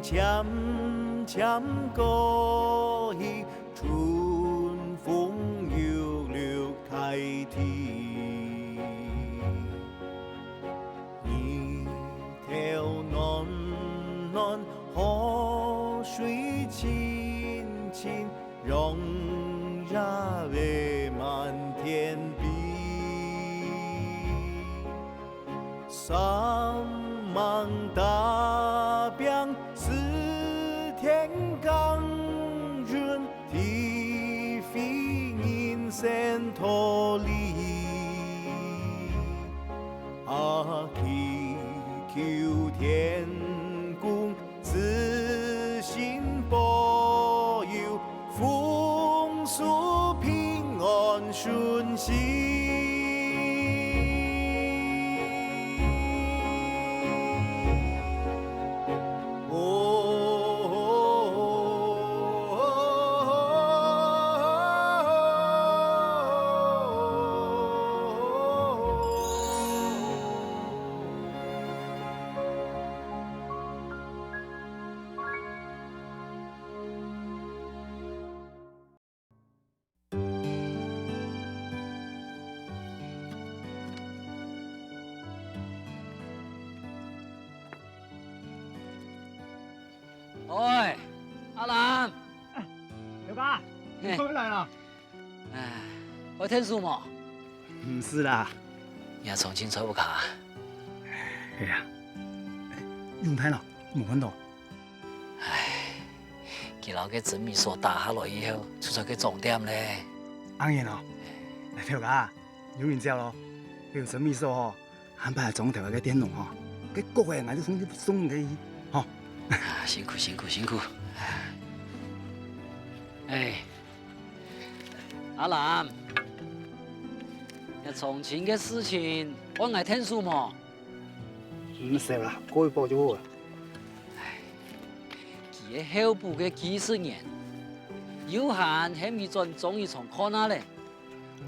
渐渐过去，春风又柳开啼。泥头暖暖，河水清清，容呀未满天碧。山芒大表四天刚润，地飞银线脱离。啊，祈求天公慈心保佑，风俗平安顺心。喂，阿兰，刘爸，你回来了？哎，会听书吗？不是啦，你重新找不卡。哎呀，用太了，没看到。唉，佢老嘅真面所打下來以後，出咗個重點咧。當然咯，劉家，有完之後咯，呢個真面所嗬，安排總條嘅電腦嗬，佢個個人都送佢，嗬。辛苦辛苦辛苦。哎，阿蘭，從前嘅事情，我愛聽書嘛。唔使啦，過一步就好啦。佢嘅後部嘅幾十年，有限喺咪盡中意從看下咧，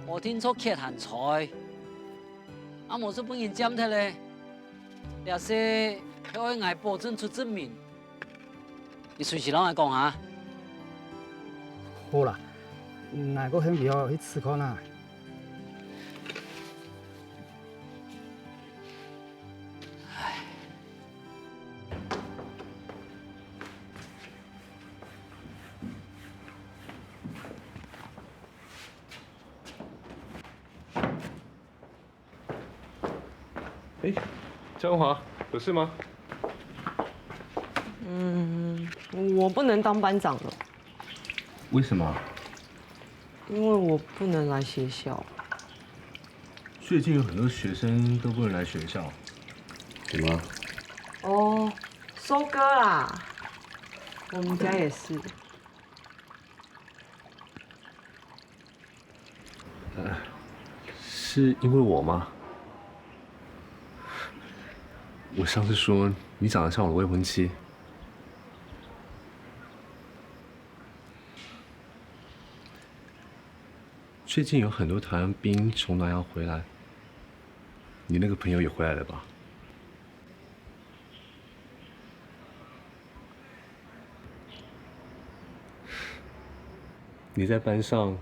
我聽說缺閒菜，阿冇說本人佔睇咧，那些佢愛挨保證出證明。你隨時攞嚟講下。好啦，哪個兄弟要去吃看啦？哎，张华，有事吗？我不能当班长了，为什么？因为我不能来学校。最近有很多学生都不能来学校，怎么？哦，收割啦，我们家也是。是因为我吗？我上次说你长得像我的未婚妻。最近有很多台湾兵从南洋回来，你那个朋友也回来了吧？你在班上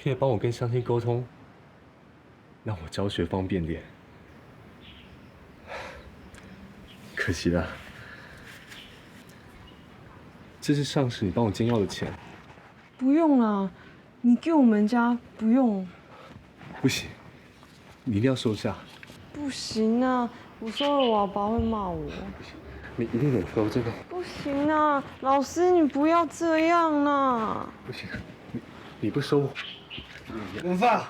可以帮我跟乡亲沟通，让我教学方便点。可惜了，这是上次你帮我煎药的钱。不用啦，你给我们家不用。不行，你一定要收下。不行啊，我收了我爸会骂我。不行，你一定得收，真的。不行啊，老师你不要这样啦。不行，你不收我。文发。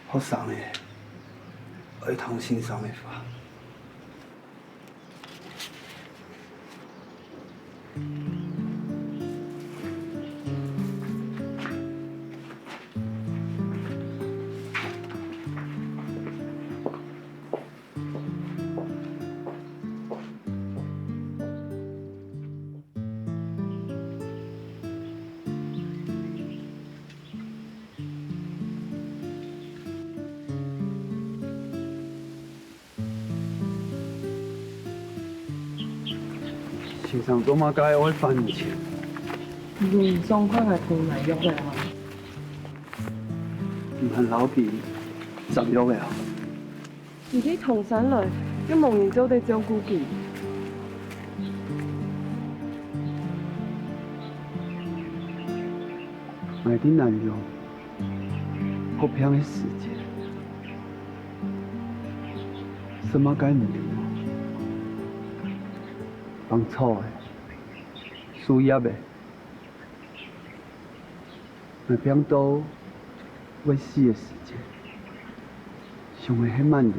好伤诶，一趟心伤的法。先生做乜解我飯錢？爽快係同埋喐嘅啊！唔係老邊執咗嘅啊！自己同上嚟，一無人做地照顧佢。買啲難用，好平嘅時間，什麼解唔掂？幫錯嘅，輸入嘅，咪變到會死嘅時間，上會很慢嘅，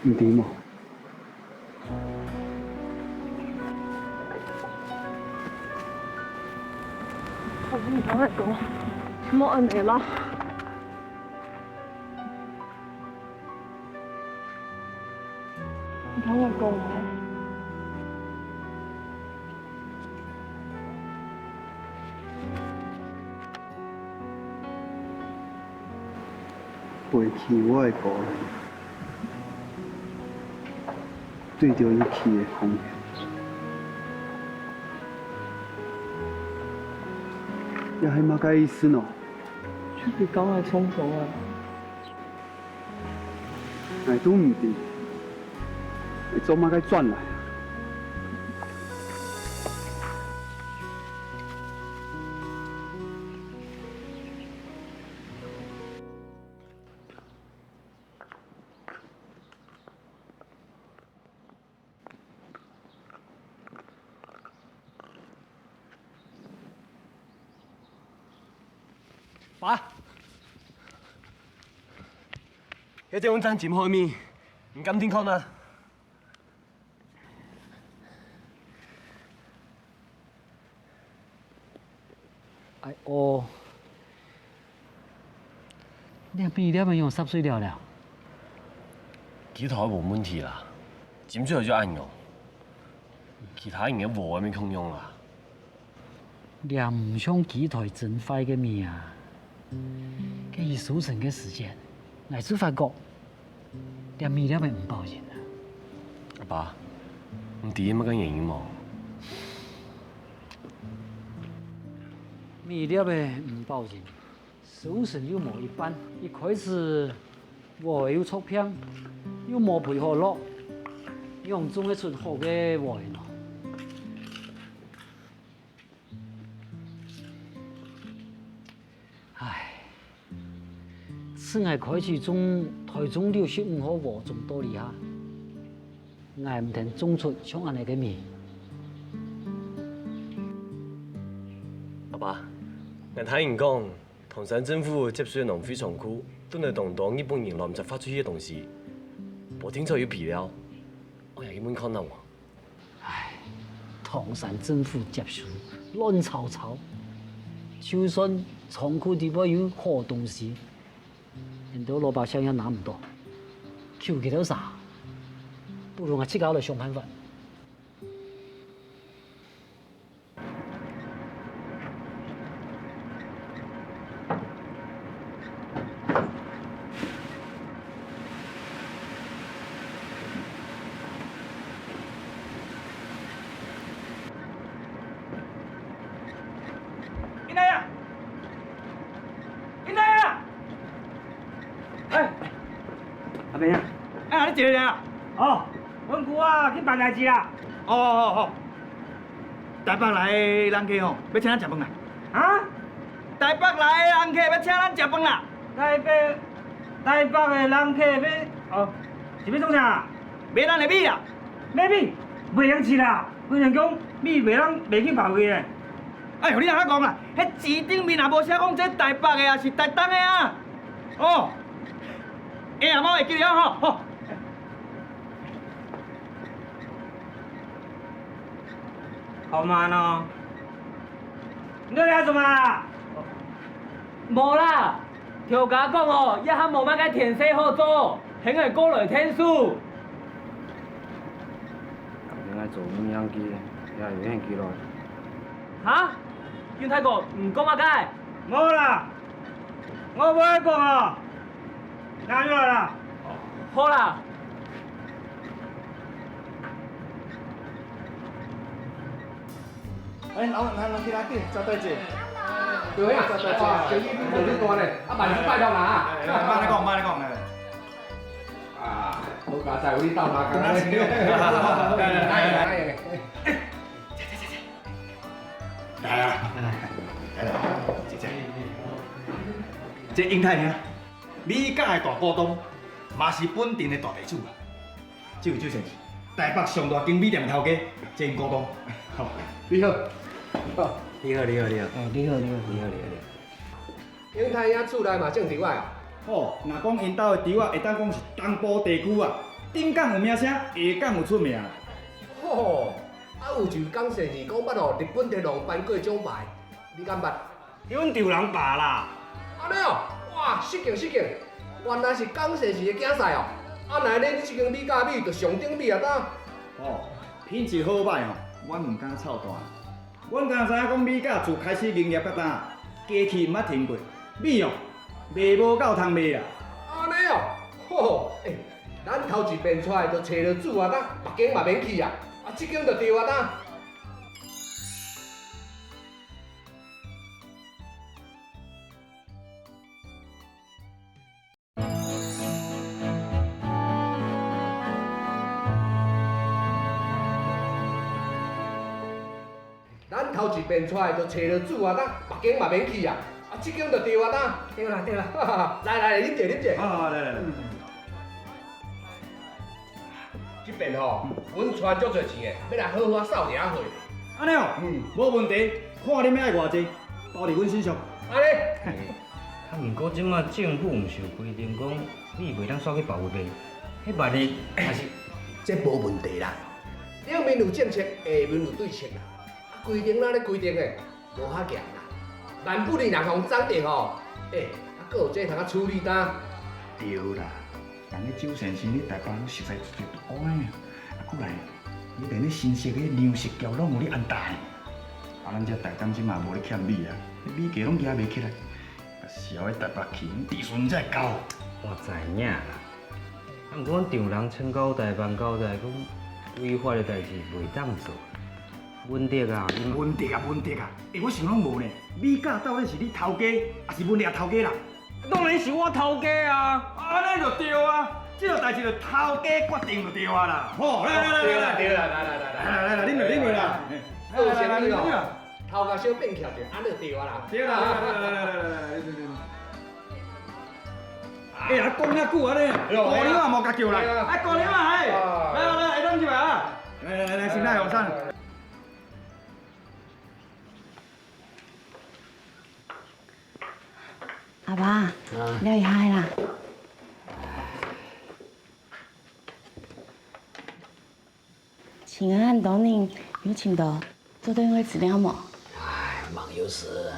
唔掂喎。我唔講係講，冇按你啦。唔講係講。背棄我的個人，對着伊去的風險，也係乜解意思喏？出去講係衝突啊！我都唔掂，你做乜解轉來？爸，一隻碗爭佔開面，唔敢天看啊！哎哦，你邊啲咪用濕水了了？幾台冇問題啦，佔出去就啱用，其他人嘅鑊咪空用啦。你唔想幾台整壞嘅面啊？佢以收成嘅時間，乃至發覺，你面了咪唔報應啊？阿爸，唔掂乜嘅原因冇？面了咪唔報應，收成又冇一般，一開始我又錯偏，又冇配合落，用種得出好嘅貨咯。真係開始種台中65號禾種多啲下，我唔停種出像安尼嘅面。阿爸，我睇人講，唐山政府接水農非常苦，都能動到日本人來唔就發出呢啲東西，我聽錯有皮了，我又根本看到喎。唉，唐山政府接水亂吵吵，就算倉庫地方有好東西。很多老百姓也拿唔到，求佢都啥？不如我自己嚟想辦法。囡仔啊！囡仔啊！哎，阿明啊，哎，你坐啊？哦，阮舅啊去办代志啦。哦，台北来的人客吼，要请咱食饭啦。啊？台北来的人客要请咱食饭啦。台北的人客要哦，是要创啥？买咱的米啊！买米，袂用吃啦。有人讲米袂去排位咧。哎，互你阿讲啦，迄字顶面也无写讲这台北的啊，是台东的啊。哦，下阿妈会记了吼，吼。好慢哦。你在干什么啊？无啦，条家讲哦，一项无乜嘅田色好做，肯系过来天数。应该做五样机，也有限记录。哈？袁太公唔讲乜嘅？冇啦，我唔会讲啊。拿出来啦。好啦。哎，老去哪去？招待姐。对啊，叫伊做呢个咧，万事拜托啦慢你讲，慢你讲。啊，好家仔，有啲鬥下㗎。来啊！姐姐，这英太呢？你家的大股东，嘛是本店的大地主啊。这位先生，台北上大间米店头家，真股东。好，你好。你好。英太遐厝内嘛种稻啊？哦，若讲因兜的稻啊，会当讲是东部地区啊，顶港有名声，下港有出名。吼，有就讲实是讲捌哦，日本天龙颁过奖牌，你敢捌？阮丢人爸啦。安尼哦，哇，失敬，原来是讲实是的竞赛哦。啊，那恁这间米甲米就上顶米啊呾。哦，品质好歹哦，阮唔敢操蛋。阮敢知影讲米甲自开始营业到呾，家己毋捌停过，米哦卖无够通卖啦。安尼哦，吼，咱头一遍出来就找着主啊呾，别间嘛免去啊，这间就对啊呾。咱头一遍出来就找着主啊呾，别间嘛免去啊，这间就对啊呾。对啦，来，啉者。好，来。这边吼，阮赚足侪钱的，要来好好扫一下货。安尼哦，无问题，看恁要爱偌济，包伫阮身上。安尼。啊，毋过即马政府毋是有规定讲，你袂当煞去别位卖，迄万一还是这无问题啦。顶面有政策，下面有对策啦。规定哪咧规定的，无遐严啦。万不哩若互涨停吼，搁有这通啊处理呾。对啦，但你周先生，你台北你实在最多的啊，过来，你连你新式的粮食桥拢有你安排。啊，咱这台江即嘛无咧欠米啊，米价拢压袂起来，啊，销去台北去，利润才会高。我知影啦。啊，毋过阮丈人千交代万交代，讲违法的代志袂当做。文迪啊，文迪啊！我想拢无呢，米价到底是你头家，还是文迪头家啦？当然是我头家啊！安尼就对啊，这个代志就头家决定就对啊啦。好，来，对啦，啉落啦。做生意哦，头壳小变翘者，安尼就对啊啦。对啦，来。啊，讲遐久啊咧，姑娘也无甲叫来，姑娘啊，来，等一下啊，来，先来用餐。阿爸，了一下啦。请问董宁有请到做对位资料冇？唉，忙有事。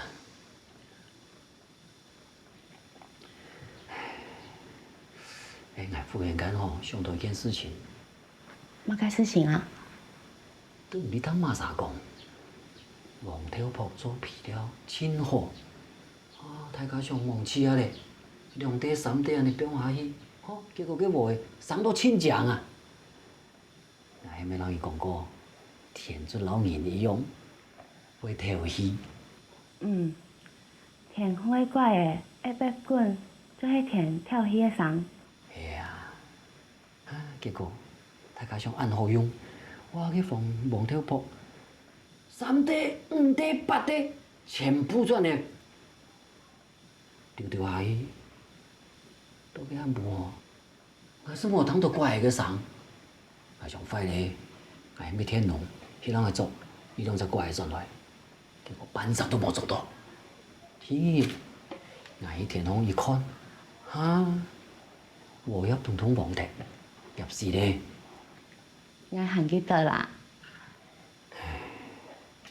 俺忽然间想到一件事情。乜嘅事情啊？都唔知当马啥讲，黄跳坡做皮料真好。大家上忙吃啊咧，2袋3袋安尼变下去，结果佢卖送到亲奖啊！还没人伊讲过，天尊老年一用会跳戏。田花怪的100棍，就是田跳戏的送。系啊，结果大家上按好用，我去放黄跳坡，3袋、5袋、8袋，全部转来。丢下去，都俾人摸，还是无通到怪个上，还上快咧，还没天龙，迄人个做，伊拢才怪上来，结果班长都无做到。天，俺去天龙一看，我要统统忘掉，入事咧。我还记得啦。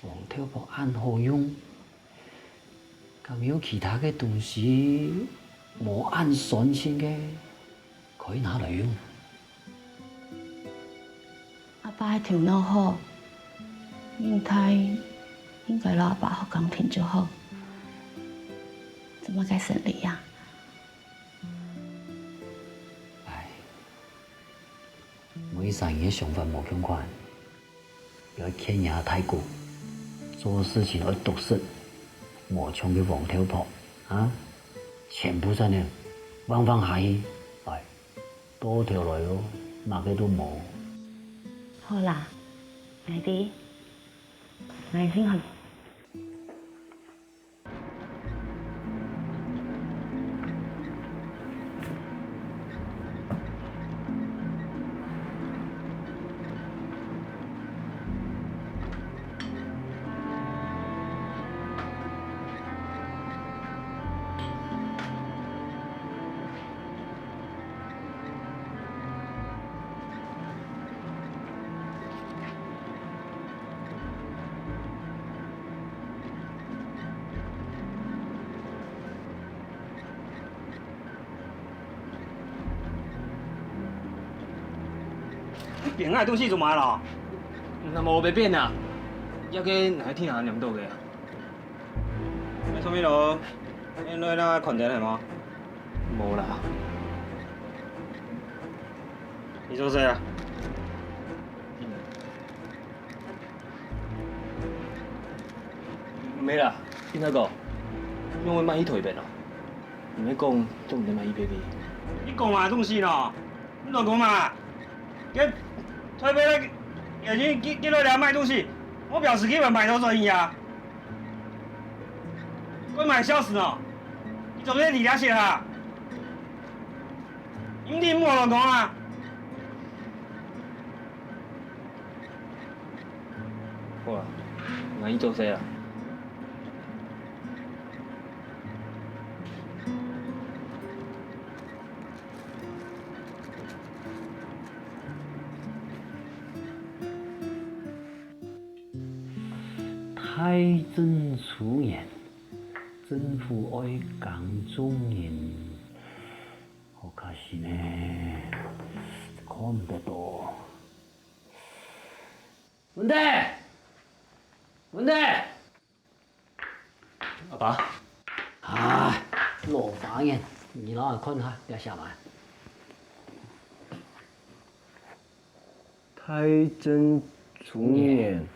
黄跳婆按好用，咁有其他嘅东西冇按顺性嘅，可以拿来用。阿爸頭腦好，應該讓阿爸學鋼琴就好，怎麼該省力呀？每個人嘅想法冇相關，要天涯太高，做事情要篤實，冇像佢黃跳婆啊，全部真係放下去，多條來咯，乜嘅都冇。好啦，愛弟，愛先去。变矮东西做嘛咯？那么别变啦，要跟哪天行两度嘅？你做咩咯？你来啦，困定系嘛？冇啦。你做谁啊？没啦，邊一個？因為買依台病啊，唔係講都唔得買依 baby。你讲嘛东西咯？你乱讲嘛？给台北咧，眼睛给来俩卖东西，我表示给我买到生意啊！我买笑死哦！你怎么在底下写啊？你哋唔好乱讲啊！好啦，買依做咩啊？太真出言，政府愛港中人，好可惜呢，看唔得到。文德，文德，阿爸，啊，老房人，你老看下，不要下班。太真出言，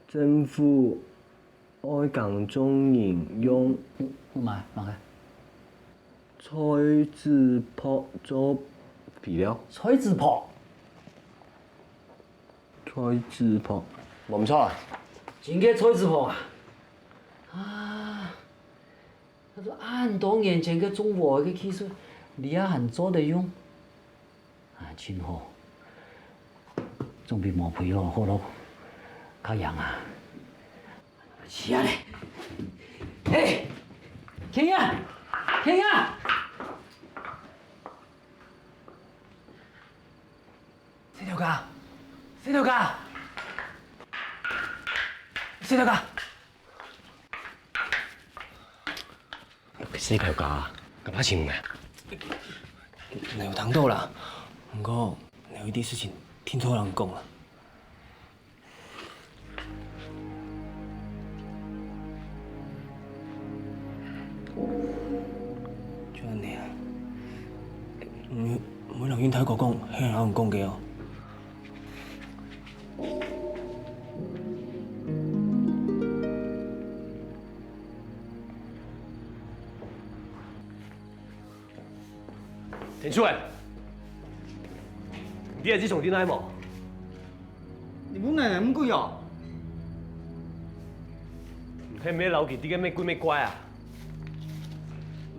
政府愛港中人用慢開。菜籽泡做肥料。菜籽泡。菜籽泡，冇唔錯啊！真嘅菜籽泡啊！啊，他說按多年前嘅中國嘅技術，你也很做得用，啊，真好，總比冇配好好咯，較樣啊！是啊咧，嘿，傾啊，傾啊！四條架，四條架。四條架，四條架，咁多錢嘅？你有聽到啦，不過你有啲事情聽錯人講啦。仲有你啊，每留言睇過講，向人講嘅哦。田出來，你係自從點解冇？你本來係咁貴哦？係咩老幾啲嘅咩貴咩乖啊？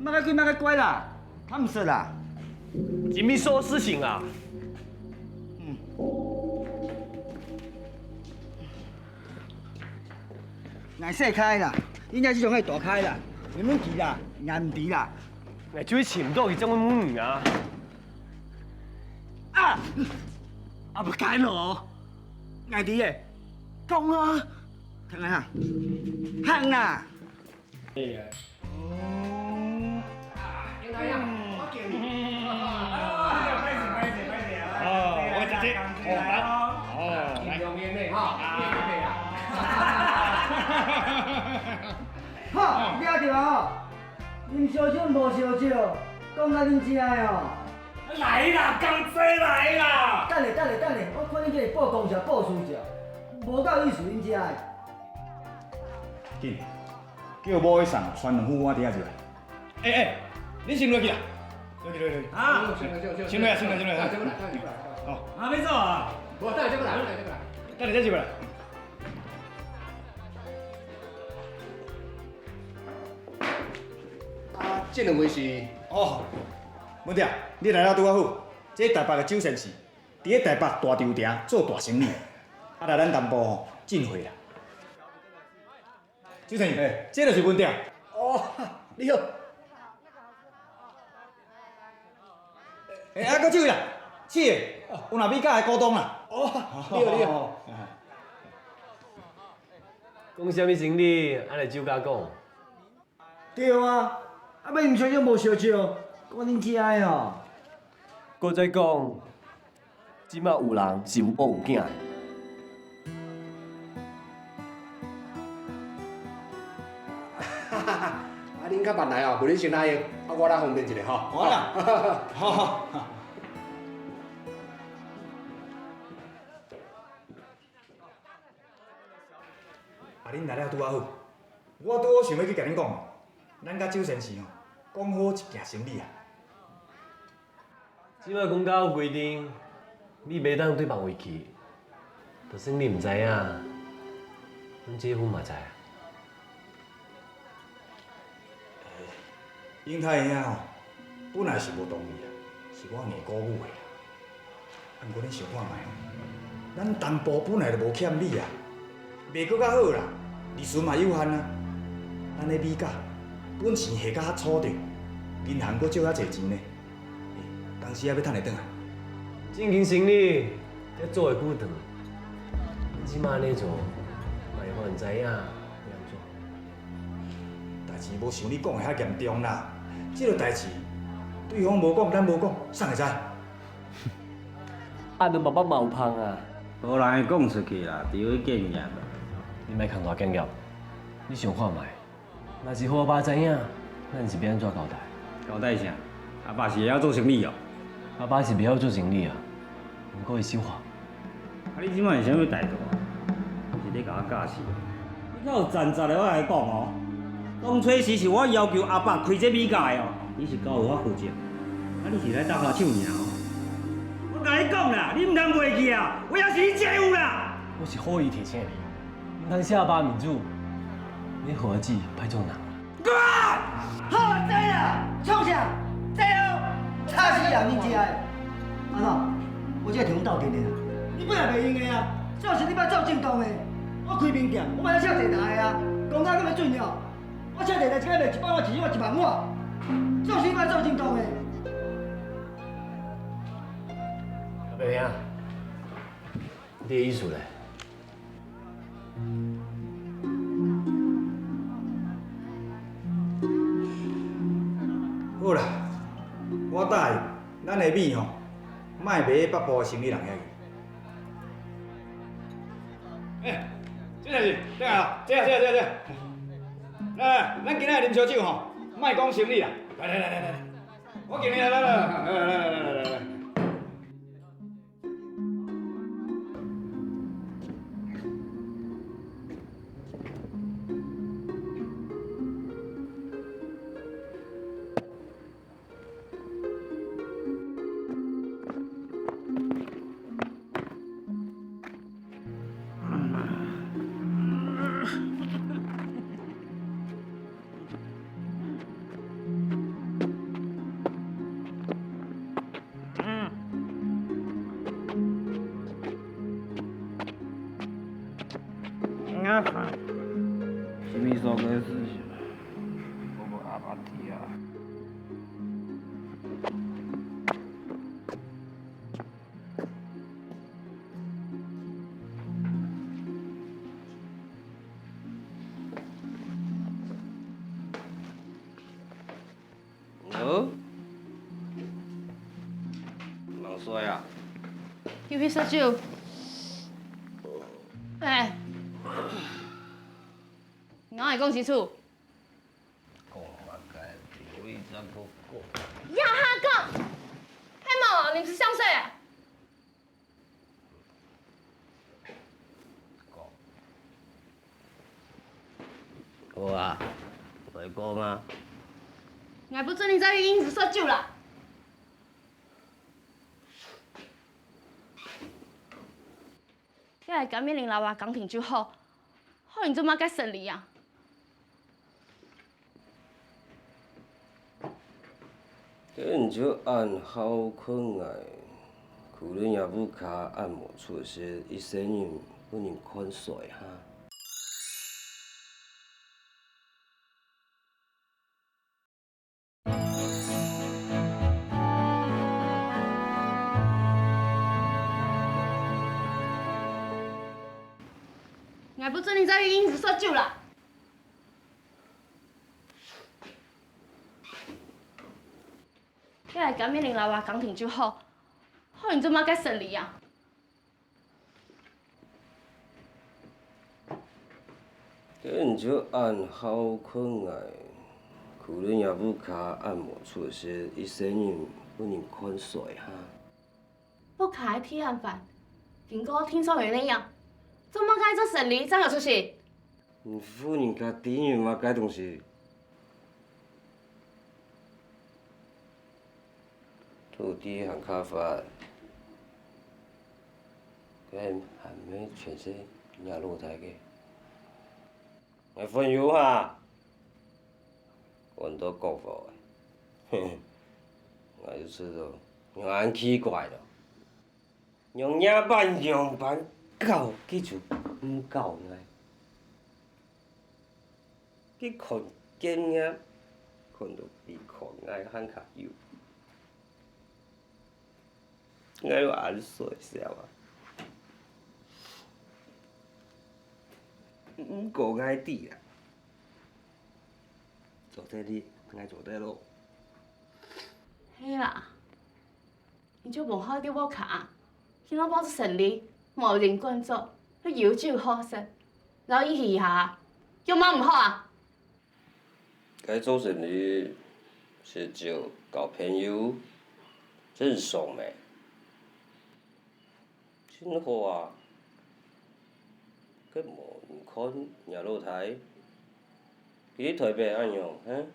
乜個貴乜個乖啦，他唔識啦。幾咪說事情啊？捱細開啦，應該這種可以大開啦，唔用急啦，捱唔低啦。你最前多佢將我滿啊！啊！唔該咯，捱啲嘅，講啊！疼啊！疼啊！英台呀，我敬你。我直接来，用面的哈，面的好，抓着哦！啉烧酒无烧酒，讲甲恁知的哦。来啦，刚才来啦！等下，我看恁这是报公社报私社，无够意思恁知的。紧，叫某去送传两副碗碟入来。你先落去啦，落去。啊，先来。啊，没走啊？我等下再过来。等下再过来。啊，这两位是？哦，文弟，你来了拄啊好。这台北的周先生，伫咧台北大潮亭做大生意，啊来咱淡薄吼进货啦。周先生，这就是文弟。哦，你好。搁这位啦，是的，有纳米家的股东啦。哦，你好。讲什么生理？安尼酒家讲。对啊，要啉烧酒无烧酒，我恁知的哦。搁再讲，即马有人是有某有囝的。啊，恁较慢来哦，无恁先来用，啊，我来方便一下吼。好啦，好。啊，恁来了拄啊好，我拄好想要去甲恁讲，咱甲周先生吼，讲好一件生意啊。即马公家有规定，你袂当对别位去，就算你毋知影，阮姐夫嘛知啊。英太兄吼，本来是无同意啊，是我硬鼓舞的啦。啊，毋过恁想看卖，咱东部本来就无欠你啊，卖搁较好啦，利润嘛有限啊。咱咧米价，本钱下甲较粗着，银行搁借较侪钱呢。公司还要趁会转来。正经生意，要做会久长。你即马安尼做，嘛会互人知影要安怎？代志无像你讲的遐严重啦。这个代志，对方无讲，咱无讲，谁会知？啊，恁爸爸嘛有芳啊！无人会讲出去啦，除非敬业。你莫牵大敬业，你想看觅？若是好阿爸知影，咱是要安怎交代？交代啥？阿爸是会晓做生意哦。阿爸是袂晓做生意啊，毋过会守法。啊，你即摆是啥物态度啊？是咧甲我教示？你较有站实的，我来讲哦。当初时是我要求阿爸开这米价的哦，你是够有法负责。啊，你是来搭下手尔哦。我甲你讲啦，你毋通袂记啊，我也是你姐夫啦。我是好意提醒你，毋通下巴民主，你伙计歹做人。滚！好知啦，创啥？这样，吵死人恁知的。阿喏，我这个提供斗阵的啦，你本来袂用的啊，只要是你要走正当的，我开面店，我嘛要写地台的啊，公家咁要准了。我写地台一个卖100碗，一碗1万碗，只要是你要走正当的。阿伯兄，你的意思咧？好啦，我答应，咱的米吼，莫卖北部的生意人遐去。这就是，等下，这。来，咱今仔啉烧酒吼，莫讲生意啦。来，我敬你来。好，忙衰啊！要去喝酒。哎，我来讲清楚。讲嘛该有理才可讲。呀哈讲，黑毛，你是上水啊？好啊，来讲啊。我不准你再去因子喝酒了。你来甲面临老话讲停就好，好你做嘛该审理啊？跟就按好困来，可能也不卡按摩出些一生人不能看水哈。我不准你再去因子喝酒了。你来甲面临老话讲停就好，好你做嘛该审理啊？跟就按好困来，可能也不卡按摩出些一生人不能看水哈。不开铁案犯，经过听说有那样，怎么该做审理，真有出息？你夫人家敌人嘛，该东西。土地和开发，跟还没全是nhà露台嘅，我分有哈，我都讲过嘅，嘿，我就知道，我很奇怪咯，用夜班用班搞，记住唔搞呢，去看经验，看到比看爱很卡有。我有暗水晓啊，唔过爱滴啦，做这里爱做这路。嘿啦，你就无好叫我卡，见我保持胜利，无人工作，你有酒好食，然后一下，有嘛唔好啊？该做生意是就交朋友，认怂没？真好啊！佮无唔看nhà露台，佢台北安样，哼？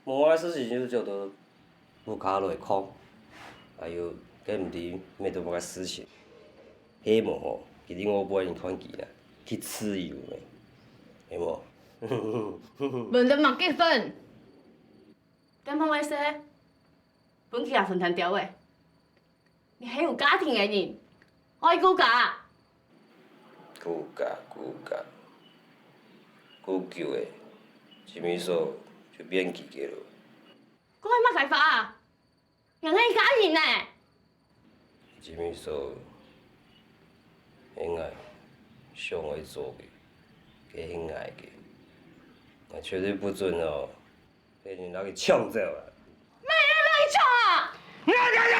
无爱事情就叫做不卡落空，还有佮唔知咩都无个事情，希望吼，其实我不愿意看佢啦，去自由诶，系无？问得嘛结婚，点方话说，本期也分摊掉诶。你很有家庭的人，爱顾家。顾家，顾旧诶，什么数就免记个咯。我还乜开发啊？人係家人呢？什么数很爱上爱做嘅，佮很爱嘅，我绝对不准哦，被人拿去抢走了。咩人拿去抢啊？你个人！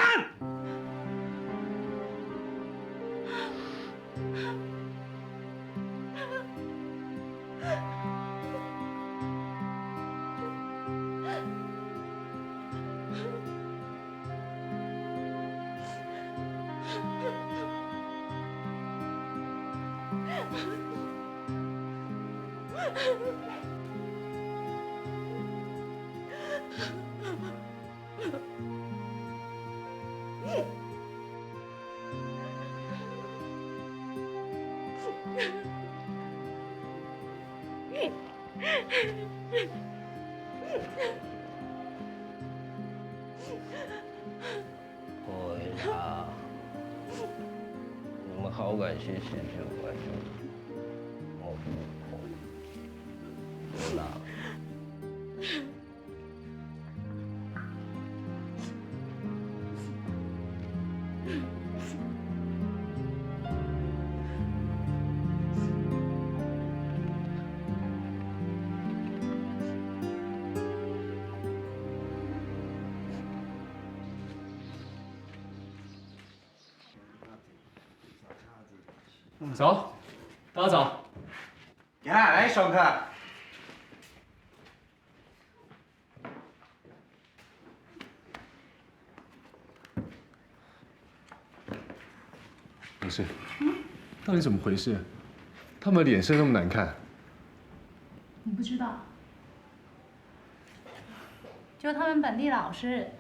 会啦，我们好感谢谢就关注，我不啦。早，大家早。来上课。老师，到底怎么回事？他们脸色那么难看。你不知道，就他们本地老师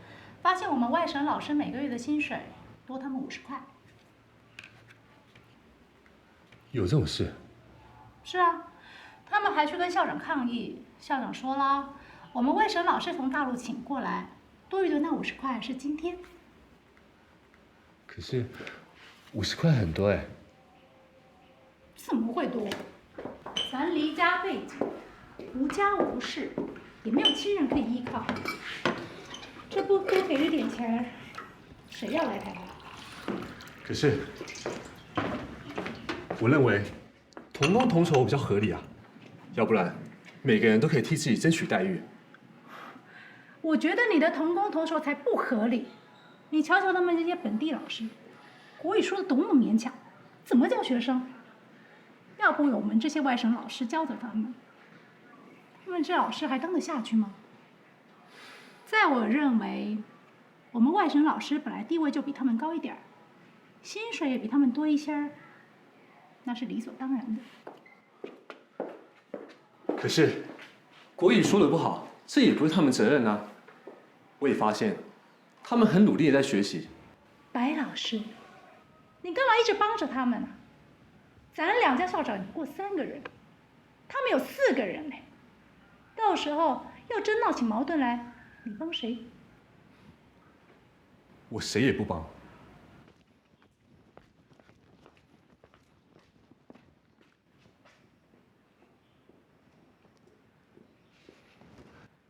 发现我们外省老师每个月的薪水多他们50块。有这种事？是啊，他们还去跟校长抗议，校长说了，我们外省老师从大陆请过来，多余的那50块是津贴。可是50块很多哎。怎么会多？咱离家背井，无家无室，也没有亲人可以依靠，这不多给一点钱，谁要来台湾？可是，我认为同工同酬比较合理啊，要不然每个人都可以替自己争取待遇。我觉得你的同工同酬才不合理。你瞧瞧他们这些本地老师，国语说的多么勉强，怎么教学生？要不有我们这些外省老师教着他们，他们这老师还当得下去吗？在我认为，我们外省老师本来地位就比他们高一点儿，薪水也比他们多一些儿，那是理所当然的。可是国语说的不好，这也不是他们责任啊。我也发现，他们很努力的在学习。白老师，你干嘛一直帮着他们呢？咱2家校长也不过3个人，他们有4个人嘞。到时候要真闹起矛盾来，你帮谁？我谁也不帮。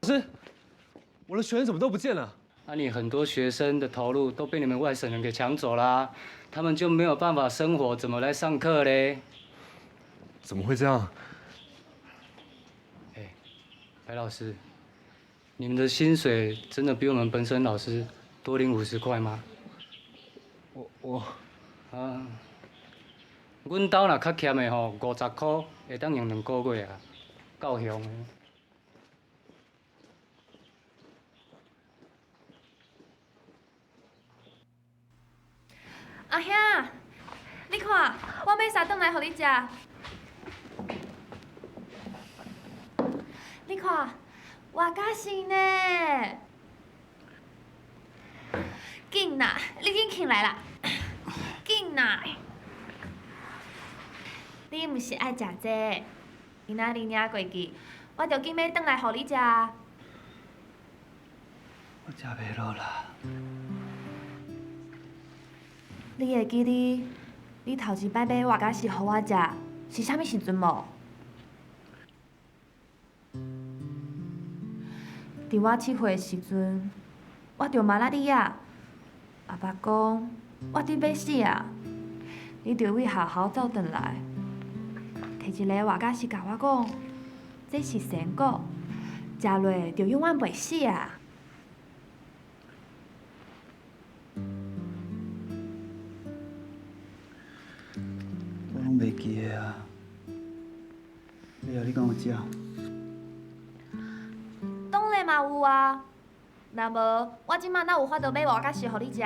老师，我的学生怎么都不见了？那你很多学生的投入都被你们外省人给抢走啦，他们就没有办法生活，怎么来上课嘞？怎么会这样？哎，白老师，你们的薪水真的比我们本省老师多领50块吗？啊，阮兜若较欠的吼，50块会当用2个月啊，够凶的。阿兄，你看，我买啥顿来给你吃？你看，活假是呢。紧啦，你紧起来啦，紧啦！你毋是爱食这，今仔日领过去，我着紧要转来给你吃。我食袂落啦。你会记你头一摆买活假是互我食，是啥物时阵无？伫我7岁的时阵，我着麻辣你啊！爸爸讲我伫要死啊！你着为学校走转来，摕一个活假是甲我讲，这是仙果，食落着永远袂死啊！我拢袂记个啊。你啊，你敢有食？当然嘛有啊，若无我即摆哪有法度买活假是互你食？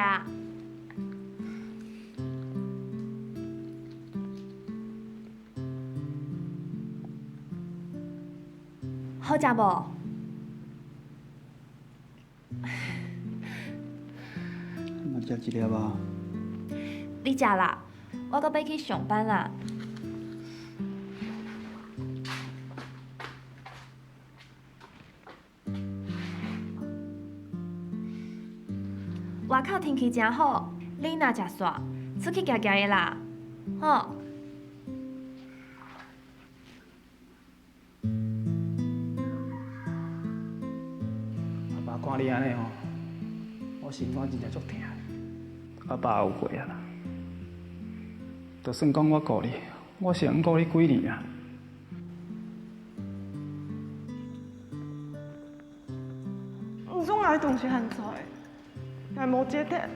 好食无？你嘛食一粒啊？你食啦，我搁要去上班啦。外口天气真好，你若食煞，出去行行的啦，吼。阿爸看你安尼吼，我心肝真正足疼。阿爸后悔啊啦，就算讲我顾你，我是毋顾你几年啊。唔总爱同是很错的，但无接得。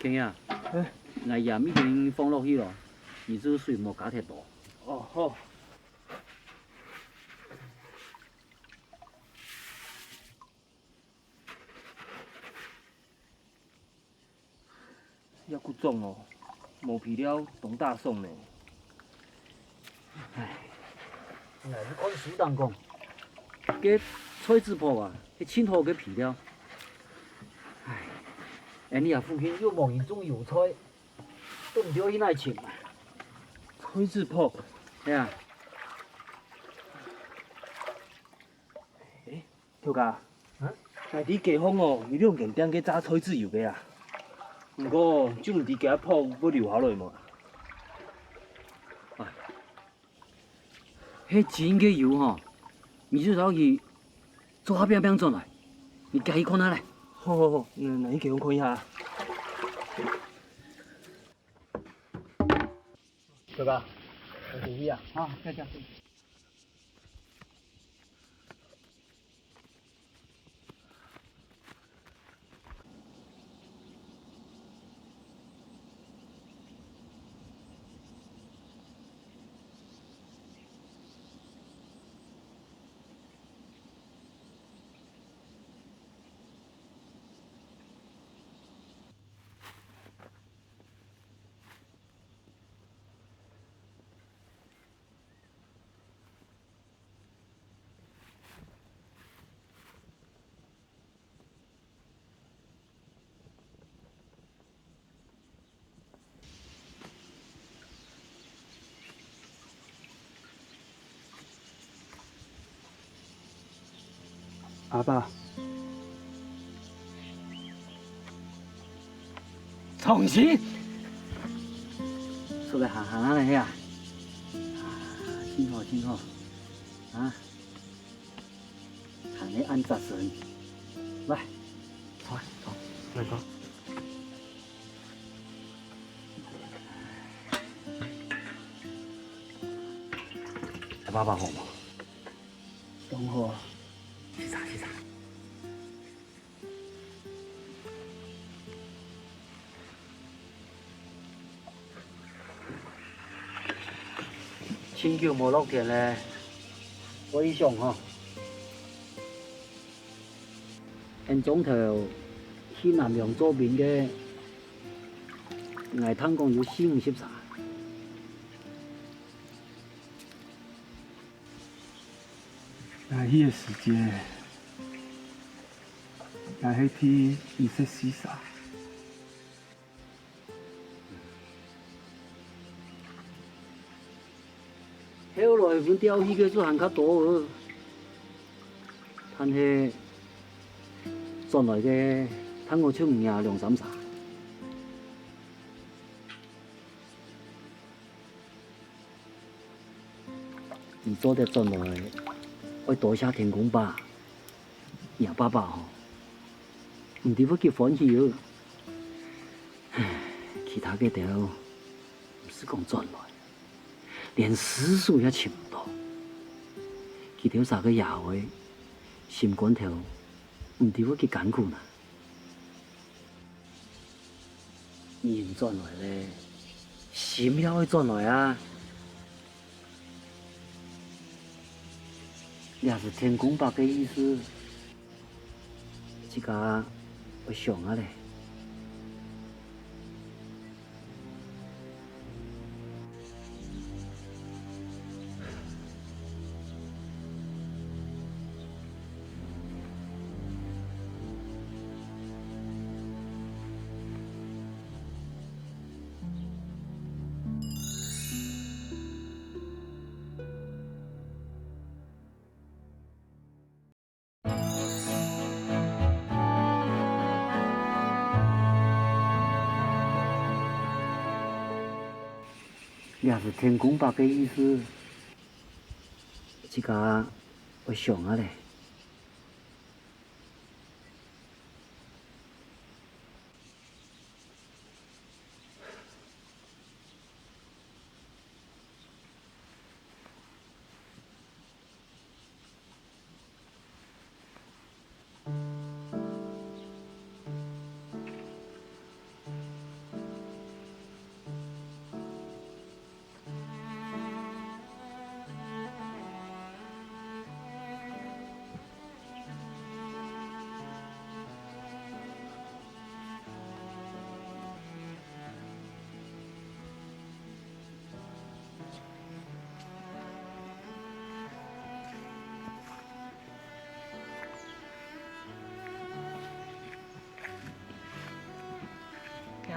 兄啊，我盐已经放落去了，你这水莫加太多。哦，好。要够重哦，无皮料当大宋呢。唉，你按书当讲，这菜籽泡啊，是青好嘅皮料。唉，你啊附近又无人种油菜，都唔着去哪请啊？菜籽泡，系啊。条家，内地街坊哦，伊用硬点去炸菜籽油嘅啊。不过，这两滴鸡泡要留下来嘛。迄钱嘅油吼，你就走去做下边转来，你家己看下来。好好好，那你给我看一下。哥哥，我注意啊。啊，再见。阿爸，重新，出来行行嘞呀！真好真好，啊，看你按扎神，来，走走，来哥。爸爸好吗？等会儿。去啥去啥？千叫无落田咧，我以上吼，因总头去南洋做面嘅，挨汤讲有40-50茶。那迄个时间，那迄天伊说死啥？后来阮钓鱼个做行较多哦，但是转来个汤我出5呀2-3茶。你做得转来。我多谢天公爸，杨爸爸吼，唔得要结欢喜哦。其他嘅条唔是讲赚来，连私塾也请唔到。其条啥个夜会，心肝头唔得要去艰苦呐。人赚来咧，心也会赚来啊。也是天公伯嘅意思，这个我想下咧。也是天公伯嘅意思，这个我想下咧。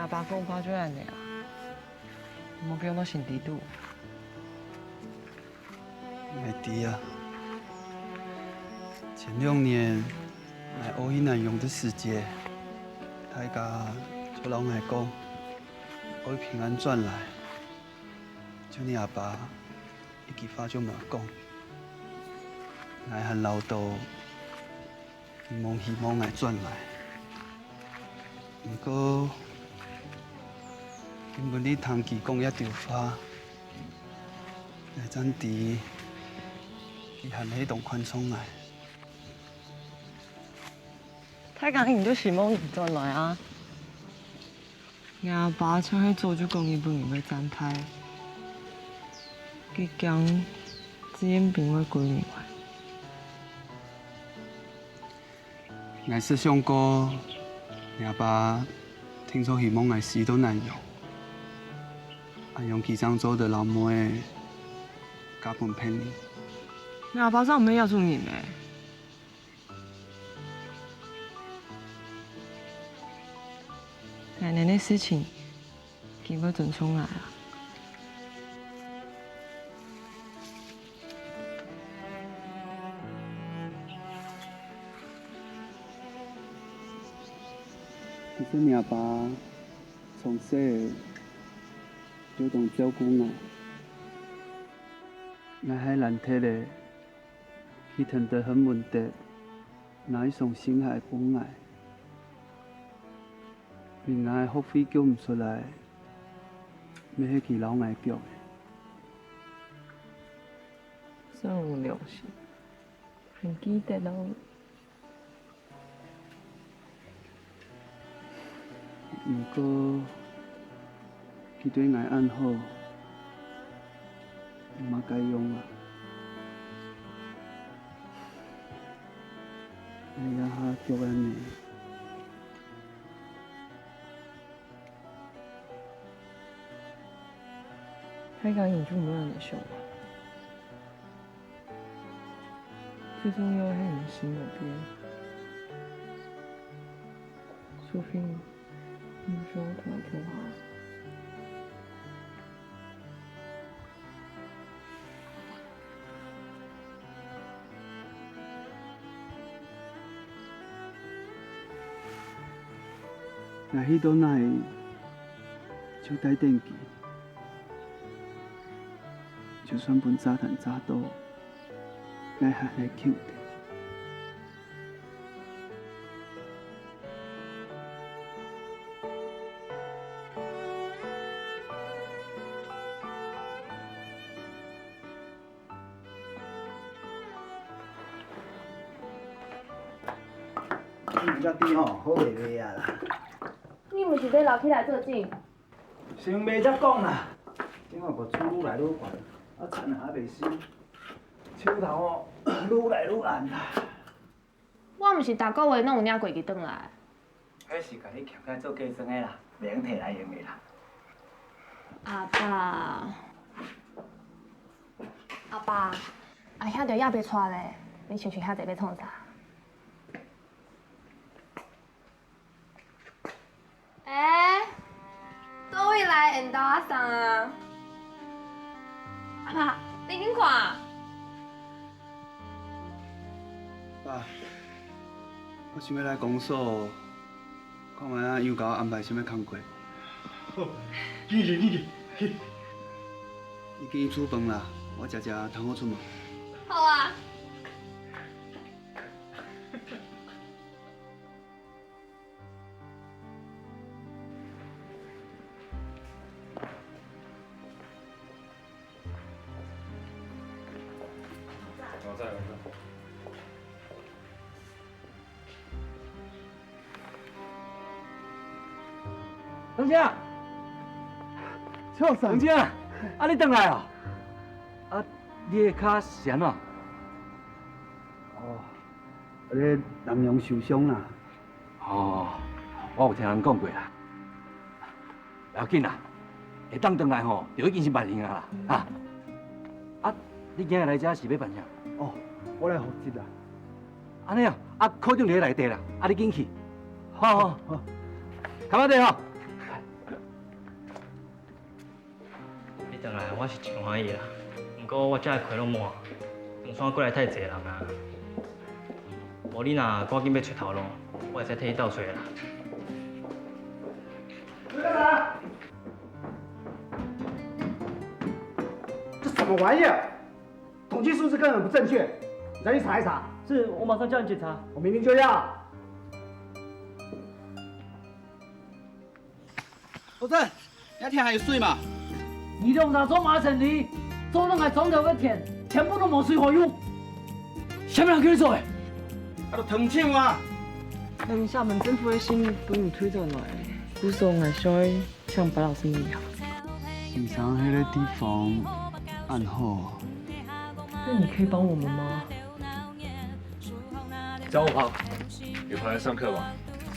阿爸讲法就安尼啊，莫叫我心底堵。麦迪啊，前2年来欧伊南用的世界，大家就老爱讲，我平安转来，就你阿爸一句话就没讲，我和老豆希望爱转来，不过因为你通记讲一条话，来暂时。伊含迄栋宽松来，太讲你就希望你转来啊！阿爸像迄早就讲伊本人要展台，佢讲只因病我闺女我是想过，阿爸听说希望我死都难用，用几张做的老妹加本骗你。阿爸怎没要住你呢？奶奶的事情，给我准冲来啊！其实你阿爸从小就懂照顾我，我还难体嘞。佢疼得很稳定，哪一种心海本来，另外学费叫唔出来，要迄个老爱叫的。真有良心，很记得咯。不过，佢对我安好，唔该用啊。哎呀，叫安尼。太讲你就没人的想法，最重要是你心那边，除非你说我可能挺好。那迄度那会就带电机，就算本早谈早到，我还来扣的。你遮甜吼，好袂卖啊啦！你毋是要留起来做证？先卖才讲啦，今后个厝愈来愈悬，啊田也袂收，手头哦愈来愈烂啦。我毋是逐个月拢有领过去转来。迄是甲你欠起做嫁妆的啦，袂用摕来用的啦。阿爸，阿爸，啊遐着也袂娶咧，你想遐济要创啥？倒位来缘投仔送啊！阿爸，你紧看。爸，我想要来公所，看卖啊又甲我安排啥物工课。好，去。已经煮饭啦，我食通好出门。好啊。东姐，东姐，啊你回来啊？啊，你的脚是安怎？哦，咧南洋受伤啦。哦，我有听人讲过啦。不要紧啦，会当回来吼，就已经是万幸啊啦。啊，你今日来这是要办啥？哦，我来负责啦。安尼啊，啊，考场伫咧内底啦，啊你紧去。好，卡马地吼。回来我是真欢喜啦，不过我才亏了满，长山过来太济人啊。无你若赶紧要找头路，我会使替你斗找啦。你干啥？这什么玩意儿？统计数字根本不正确，你再去查一查。是，我马上叫你检查。我明天就要。老郑，那天还有水嘛？你用啥做马城里，做人还装着个田，全部都没水可用。什么人叫你做的？啊，都藤青嘛。厦门政府的信帮你推转来，古时候我想向白老师一样。平常那个地方暗好。那你可以帮我们吗？找我旁，有朋友上课吗？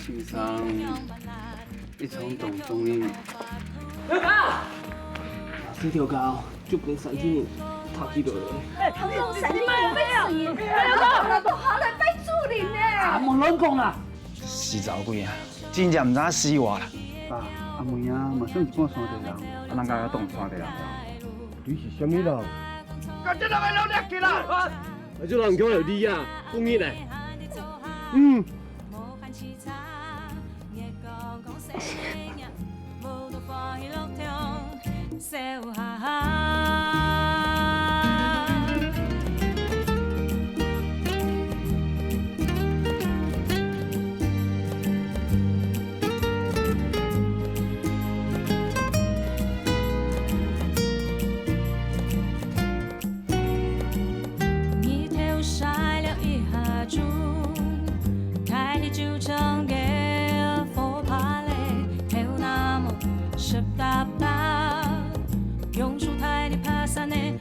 平常一场动中英。刘高，这条高就跟3几年差几个人。他们3几年被死，刘高，好来拜助你呢。啊，莫乱讲啦！死早鬼啊，真正唔知死活啦。爸，阿妹啊，嘛算是半山地人，啊，人家要当山地人了。你是什么人？我这两个老娘起来！我就人叫你啊，公益嘞。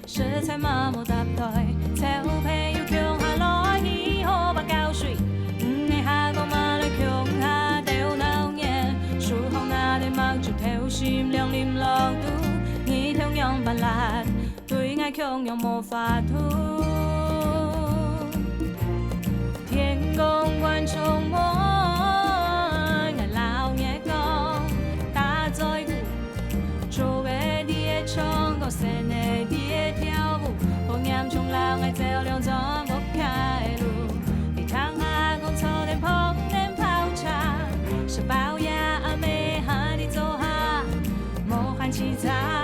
食材嘛无搭台，菜有配有强下来，喜好把胶水，唔会下个嘛来强下掉闹热，树红那里mặc住條線亮臉落肚，你同樣白辣，對愛強又無法度。天公觀眾我，愛老嘢講，打在鼓，做嘅啲嘢唱個聲嘅啲嘢跳舞，放眼衝浪愛照亮咗我開路，你唱下我抽點碰點泡茶，是包呀阿妹和你做下，莫喊其他。